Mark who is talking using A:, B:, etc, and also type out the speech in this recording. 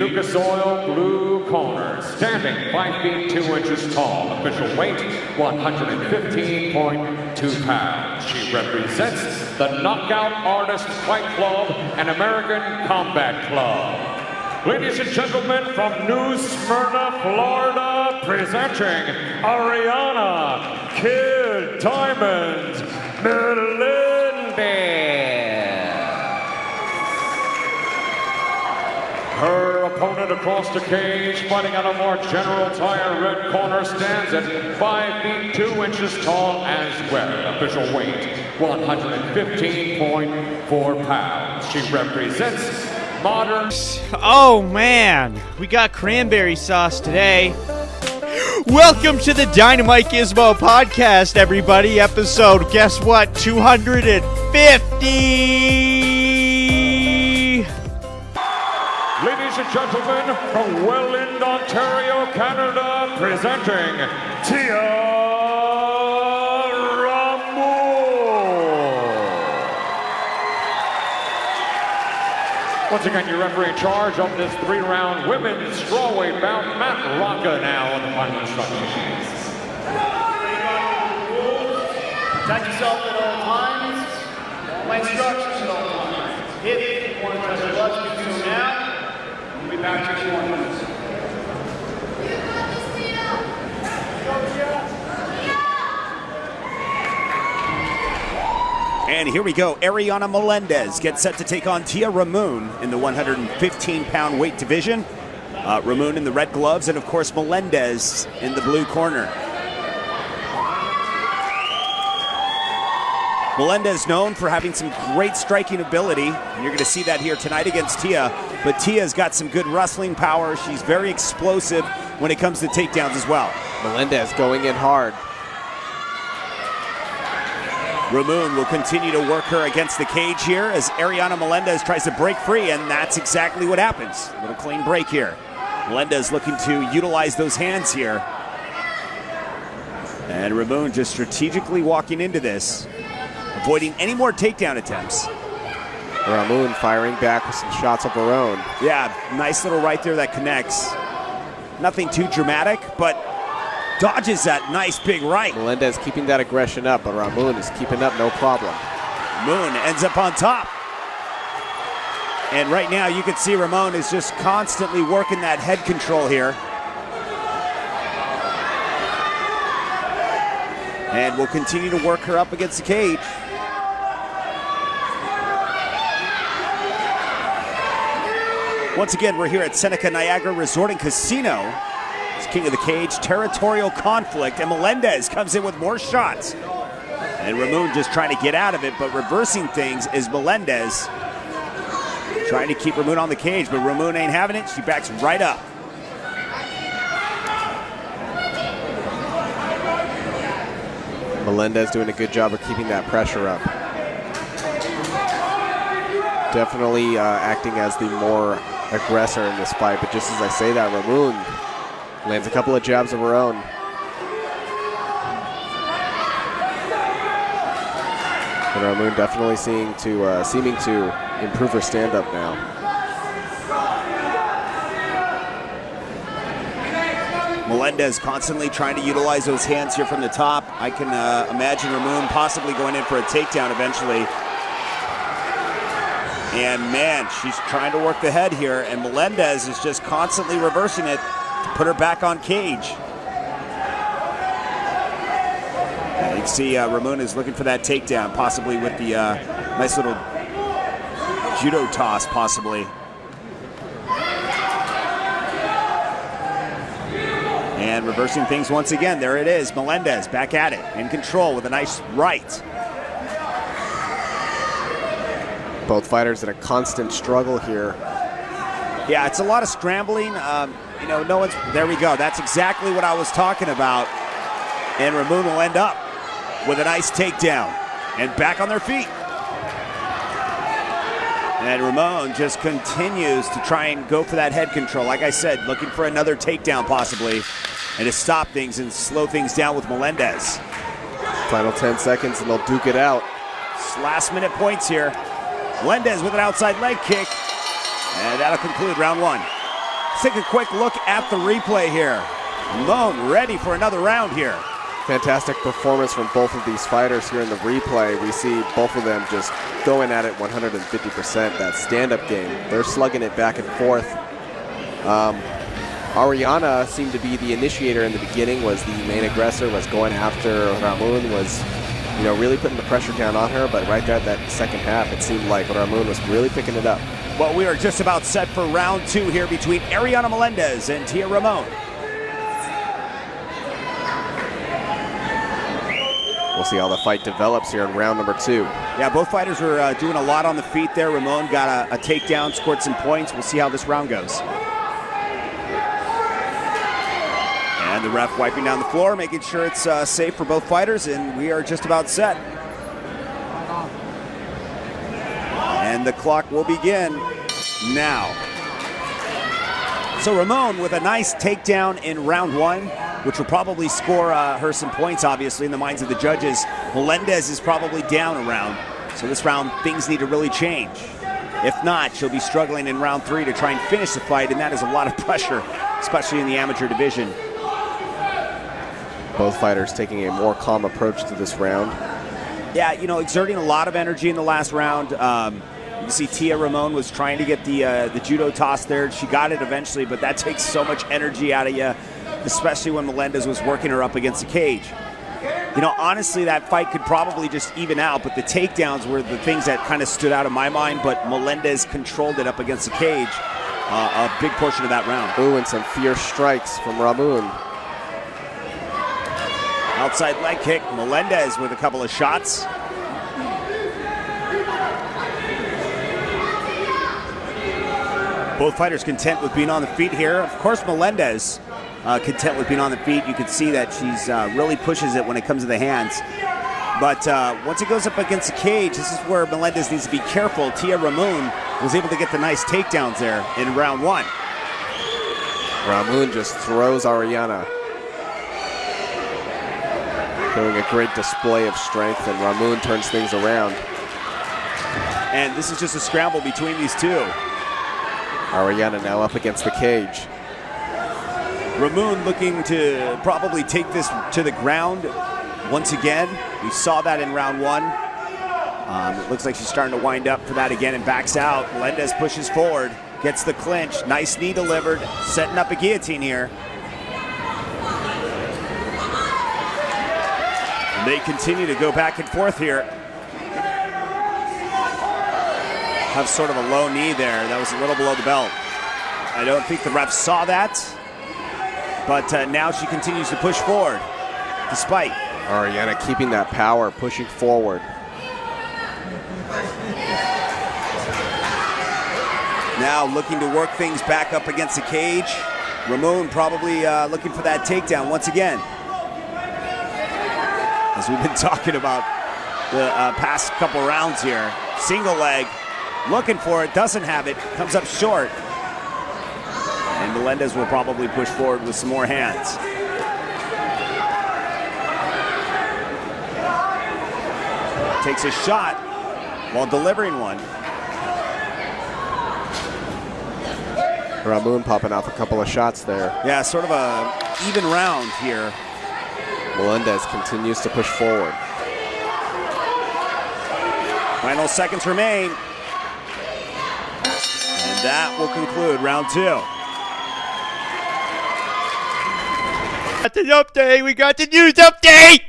A: Lucas Oil, blue corner, standing 5 feet 2 inches tall, official weight 115.2 pounds. She represents the Knockout Artist Fight Club and American Combat Club. Ladies and gentlemen, from New Smyrna, Florida, presenting Ariana Kid Diamond Melendez. Her opponent across the cage, fighting out a more general tire red corner, stands at 5 feet 2 inches tall as well. Official weight 115.4 pounds. She represents modern.
B: Oh man, we got cranberry sauce today. Welcome to the Dynamite Gizmo podcast, everybody. Episode, guess what? 250.
A: Ladies and gentlemen, from Welland, Ontario, Canada, presenting Rahmoun. Once again, your referee in charge of this 3-round women's strawweight bout, Matt Rocca, now on the final instructions.
C: Protect yourself at all times. My instructions at all times. Hit it. If you want to press your gloves, do so now. We'll be back to 2 minutes.
D: And here we go. Ariana Melendez gets set to take on Rahmoun in the 115-pound weight division. Rahmoun in the red gloves, and of course Melendez in the blue corner. Melendez known for having some great striking ability, and you're going to see that here tonight against Tia. But Tia's got some good wrestling power. She's very explosive when it comes to takedowns as well.
B: Melendez going in hard.
D: Rahmoun will continue to work her against the cage here as Ariana Melendez tries to break free, and that's exactly what happens. A little clean break here. Melendez looking to utilize those hands here. And Rahmoun just strategically walking into this, avoiding any more takedown attempts.
B: Rahmoun firing back with some shots of her own.
D: Yeah, nice little right there that connects. Nothing too dramatic, but dodges that nice big right.
B: Melendez keeping that aggression up, but Rahmoun is keeping up no problem.
D: Moon ends up on top. And right now you can see Rahmoun is just constantly working that head control here. And will continue to work her up against the cage. Once again, we're here at Seneca Niagara Resort and Casino. It's King of the Cage, territorial conflict, and Melendez comes in with more shots. And Rahmoun just trying to get out of it, but reversing things is Melendez. Trying to keep Rahmoun on the cage, but Rahmoun ain't having it. She backs right up.
B: Melendez doing a good job of keeping that pressure up. Definitely acting as the more aggressor in this fight, but just as I say that, Rahmoun lands a couple of jabs of her own. And Rahmoun definitely seeming to improve her stand-up now.
D: Melendez constantly trying to utilize those hands here from the top. I can imagine Rahmoun possibly going in for a takedown eventually. And man, she's trying to work the head here, and Melendez is just constantly reversing it to put her back on cage. You can see Rahmoun is looking for that takedown, possibly with the nice little judo toss, possibly. And reversing things once again. There it is. Melendez back at it, in control with a nice right.
B: Both fighters in a constant struggle here.
D: Yeah, it's a lot of scrambling. You know, no one's, there we go. That's exactly what I was talking about. And Rahmoun will end up with a nice takedown and back on their feet. And Rahmoun just continues to try and go for that head control. Like I said, looking for another takedown possibly, and to stop things and slow things down with Melendez.
B: Final 10 seconds and they'll duke it out.
D: Last minute points here. Melendez with an outside leg kick. And that'll conclude round one. Let's take a quick look at the replay here. Rahmoun ready for another round here.
E: Fantastic performance from both of these fighters here in the replay. We see both of them just going at it 150%. That stand-up game, they're slugging it back and forth. Ariana seemed to be the initiator in the beginning, was the main aggressor, was going after Rahmoun, was really putting the pressure down on her, but right there at that second half, it seemed like Rahmoun was really picking it up.
D: Well, we are just about set for round 2 here between Ariana Melendez and Tia Rahmoun.
E: We'll see how the fight develops here in round number 2.
D: Yeah, both fighters were doing a lot on the feet there. Rahmoun got a takedown, scored some points. We'll see how this round goes. And the ref wiping down the floor, making sure it's safe for both fighters, and we are just about set. And the clock will begin now. So Rahmoun with a nice takedown in round 1, which will probably score her some points, obviously, in the minds of the judges. Melendez is probably down a round, so this round things need to really change. If not, she'll be struggling in round 3 to try and finish the fight, and that is a lot of pressure, especially in the amateur division.
E: Both fighters taking a more calm approach to this round.
D: Yeah, exerting a lot of energy in the last round. You see Tia Rahmoun was trying to get the judo toss there. She got it eventually, but that takes so much energy out of you, especially when Melendez was working her up against the cage. Honestly, that fight could probably just even out, but the takedowns were the things that kind of stood out of my mind, but Melendez controlled it up against the cage a big portion of that round.
E: Ooh, and some fierce strikes from Rahmoun.
D: Outside leg kick, Melendez with a couple of shots. Both fighters content with being on the feet here. Of course, Melendez content with being on the feet. You can see that she's really pushes it when it comes to the hands. But once it goes up against the cage, this is where Melendez needs to be careful. Tia Rahmoun was able to get the nice takedowns there in round 1.
E: Rahmoun just throws Ariana. Doing a great display of strength, and Rahmoun turns things around.
D: And this is just a scramble between these two.
E: Ariana now up against the cage.
D: Rahmoun looking to probably take this to the ground once again. We saw that in round 1. It looks like she's starting to wind up for that again and backs out. Melendez pushes forward, gets the clinch. Nice knee delivered, setting up a guillotine here. And they continue to go back and forth here. Have sort of a low knee there. That was a little below the belt. I don't think the ref saw that. But now she continues to push forward, despite.
E: Ariana keeping that power, pushing forward.
D: Now looking to work things back up against the cage. Rahmoun probably looking for that takedown once again. As we've been talking about the past couple rounds here. Single leg, looking for it, doesn't have it, comes up short. And Melendez will probably push forward with some more hands. Takes a shot while delivering one.
E: Rahmoun popping off a couple of shots there.
D: Yeah, sort of a even round here.
E: Melendez continues to push forward.
D: Final seconds remain. And that will conclude round 2.
B: Got the update. We got the news update.